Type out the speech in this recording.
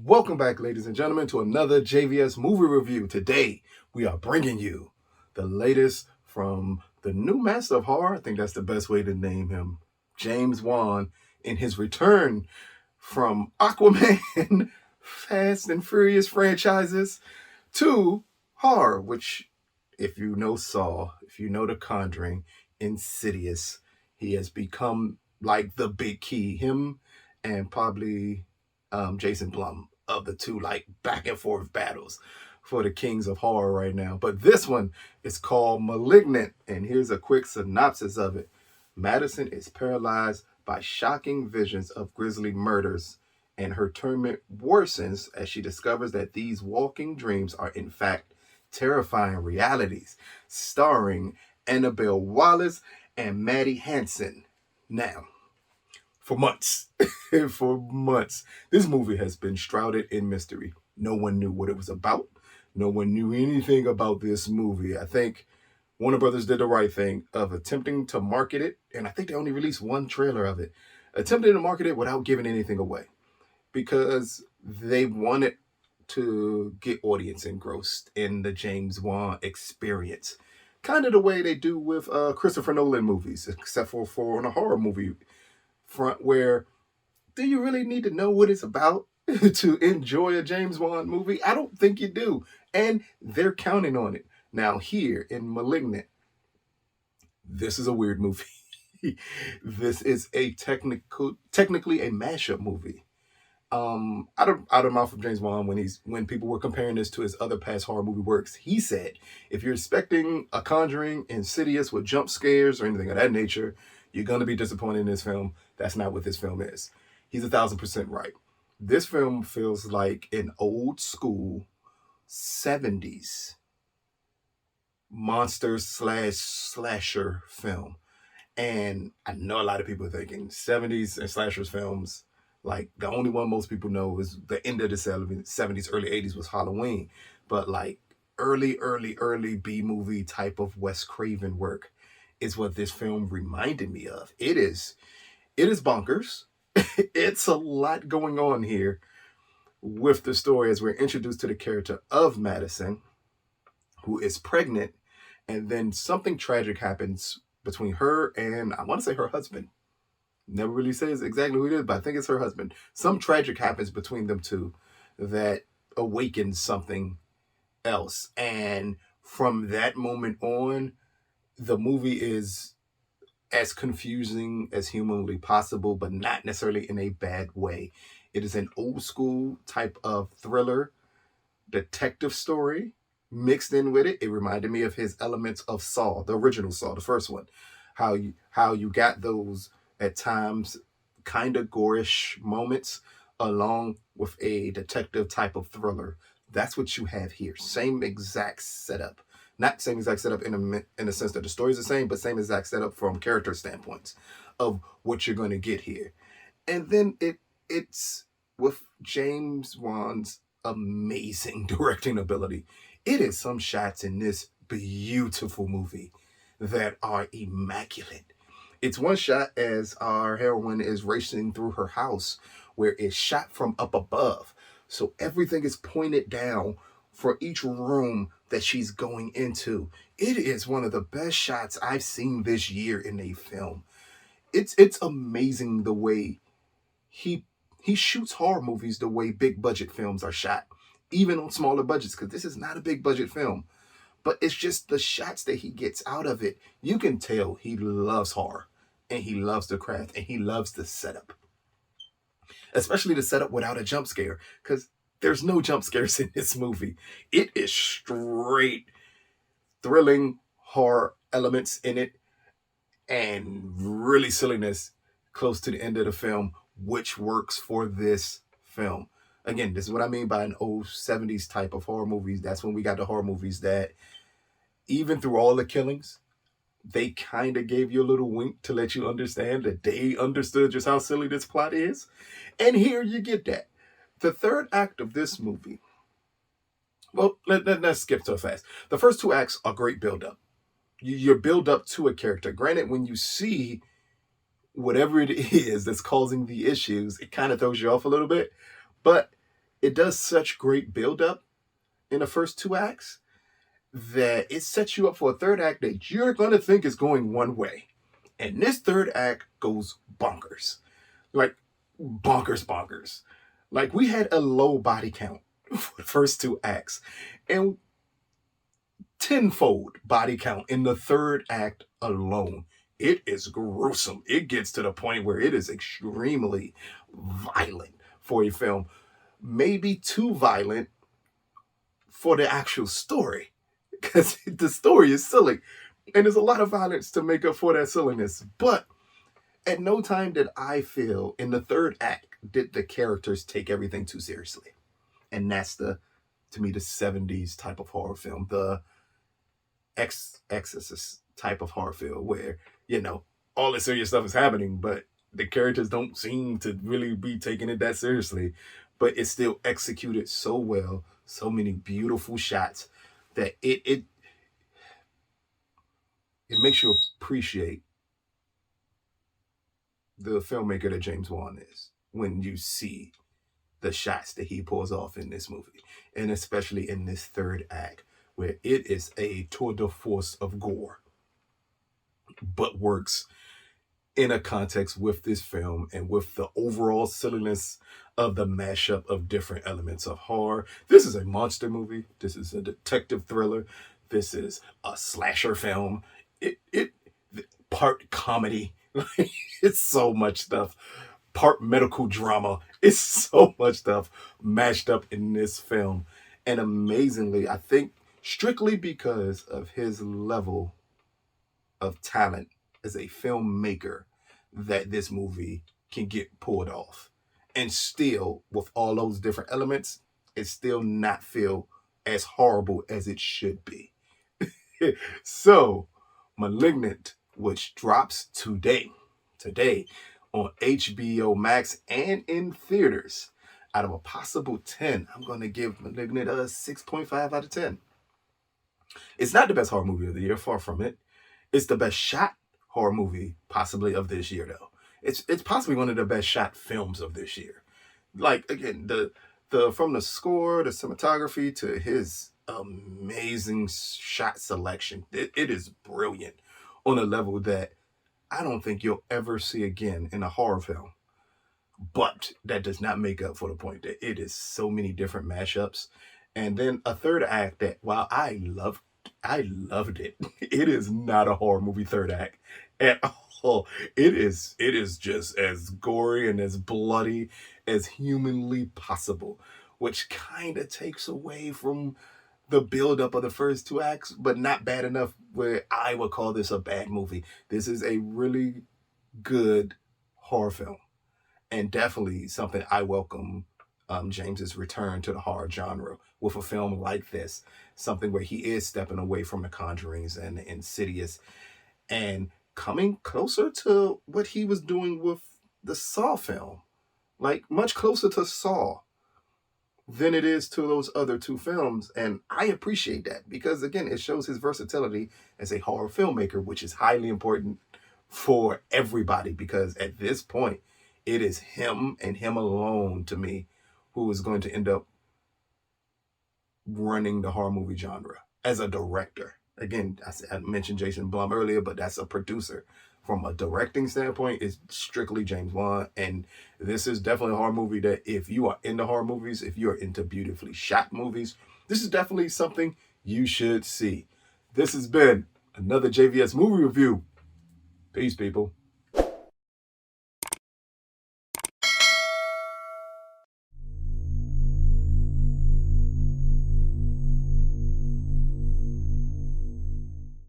Welcome back, ladies and gentlemen, to another JVS movie review. Today, we are bringing you the latest from the new master of horror. I think that's the best way to name him. James Wan, in his return from Aquaman, Fast and Furious franchises, to horror, which, if you know Saw, if you know The Conjuring, Insidious, he has become like the big key. Him and probably Jason Blum of the two, like back and forth battles for the kings of horror right now. But this one is called Malignant, and here's a quick synopsis of it. Madison is paralyzed by shocking visions of grisly murders, and her torment worsens as she discovers that these walking dreams are in fact terrifying realities. Starring Annabelle, Wallis, and Maddie Hasson. Now, for months, this movie has been shrouded in mystery. No one knew what it was about. No one knew anything about this movie. I think Warner Brothers did the right thing of attempting to market it, and I think they only released one trailer of it, attempting to market it without giving anything away, because they wanted to get audience engrossed in the James Wan experience. Kind of the way they do with Christopher Nolan movies, except for a horror movie front, where do you really need to know what it's about to enjoy a James Wan movie? I don't think you do. And they're counting on it. Now, here in Malignant, this is a weird movie. This is a technically a mashup movie. Out of mouth of James Wan, when people were comparing this to his other past horror movie works, he said, if you're expecting a Conjuring, Insidious with jump scares or anything of that nature, you're going to be disappointed in this film. That's not what this film is. He's 1,000% right. This film feels like an old school 70s monster / slasher film. And I know a lot of people are thinking 70s and slashers films, like the only one most people know is the end of the 70s, early 80s was Halloween. But like early B-movie type of Wes Craven work is what this film reminded me of. It is bonkers. It's a lot going on here with the story as we're introduced to the character of Madison, who is pregnant, and then something tragic happens between her and, I want to say, her husband. Never really says exactly who it is, but I think it's her husband. Some tragic happens between them two that awakens something else. And from that moment on, the movie is as confusing as humanly possible, but not necessarily in a bad way. It is an old school type of thriller, detective story mixed in with it. It reminded me of his elements of Saw, the original Saw, the first one. How you got those at times kind of gorish moments along with a detective type of thriller. That's what you have here. Same exact setup. Not same exact setup in the sense that the story's the same, but same exact setup from character standpoints of what you're going to get here. And then it's with James Wan's amazing directing ability. It is some shots in this beautiful movie that are immaculate. It's one shot as our heroine is racing through her house where it's shot from up above. So everything is pointed down for each room that she's going into. It is one of the best shots I've seen this year in a film. It's amazing the way he shoots horror movies the way big budget films are shot, even on smaller budgets, because this is not a big budget film. But it's just the shots that he gets out of it. You can tell he loves horror, and he loves the craft, and he loves the setup. Especially the setup without a jump scare, because there's no jump scares in this movie. It is straight thrilling horror elements in it, and really silliness close to the end of the film, which works for this film. Again, this is what I mean by an old 70s type of horror movies. That's when we got the horror movies that, even through all the killings, they kind of gave you a little wink to let you understand that they understood just how silly this plot is. And here you get that. The third act of this movie, well, let's skip so fast. The first two acts are great build-up. You're build up to a character. Granted, when you see whatever it is that's causing the issues, it kind of throws you off a little bit. But it does such great build-up in the first 2 acts that it sets you up for a third act that you're going to think is going one way. And this third act goes bonkers. Like, bonkers. Like, we had a low body count for the first 2 acts. And tenfold body count in the third act alone. It is gruesome. It gets to the point where it is extremely violent for a film. Maybe too violent for the actual story. Because the story is silly. And there's a lot of violence to make up for that silliness. But at no time did I feel in the third act did the characters take everything too seriously. And that's to me, the 70s type of horror film. The Exorcist type of horror film where, all the serious stuff is happening, but the characters don't seem to really be taking it that seriously. But it's still executed so well, so many beautiful shots that it makes you appreciate the filmmaker that James Wan is when you see the shots that he pulls off in this movie, and especially in this third act, where it is a tour de force of gore, but works in a context with this film and with the overall silliness of the mashup of different elements of horror. This is a monster movie. This is a detective thriller. This is a slasher film. It part comedy. It's so much stuff. Part medical drama. It's so much stuff mashed up in this film. And amazingly, I think strictly because of his level of talent as a filmmaker, that this movie can get pulled off. And still, with all those different elements, it still not feel as horrible as it should be. So, Malignant, which drops today on HBO Max and in theaters. Out of a possible 10, I'm going to give Malignant a 6.5 out of 10. It's not the best horror movie of the year, far from it. It's the best shot horror movie possibly of this year, though. It's possibly one of the best shot films of this year. Like, again, the from the score, the cinematography, to his amazing shot selection, it is brilliant on a level that I don't think you'll ever see again in a horror film. But that does not make up for the point that it is so many different mashups. And then a third act that, while I loved it, it is not a horror movie third act at all. It is just as gory and as bloody as humanly possible, which kind of takes away from the buildup of the first 2 acts, but not bad enough where I would call this a bad movie. This is a really good horror film, and definitely something I welcome James's return to the horror genre with a film like this, something where he is stepping away from the Conjurings and the Insidious and coming closer to what he was doing with the Saw film, like much closer to Saw than it is to those other 2 films. And I appreciate that because, again, it shows his versatility as a horror filmmaker, which is highly important for everybody, because at this point, it is him and him alone, to me, who is going to end up running the horror movie genre as a director. Again, I mentioned Jason Blum earlier, but that's a producer. From a directing standpoint, it's strictly James Wan. And this is definitely a horror movie that, if you are into horror movies, if you are into beautifully shot movies, this is definitely something you should see. This has been another JVS movie review. Peace, people.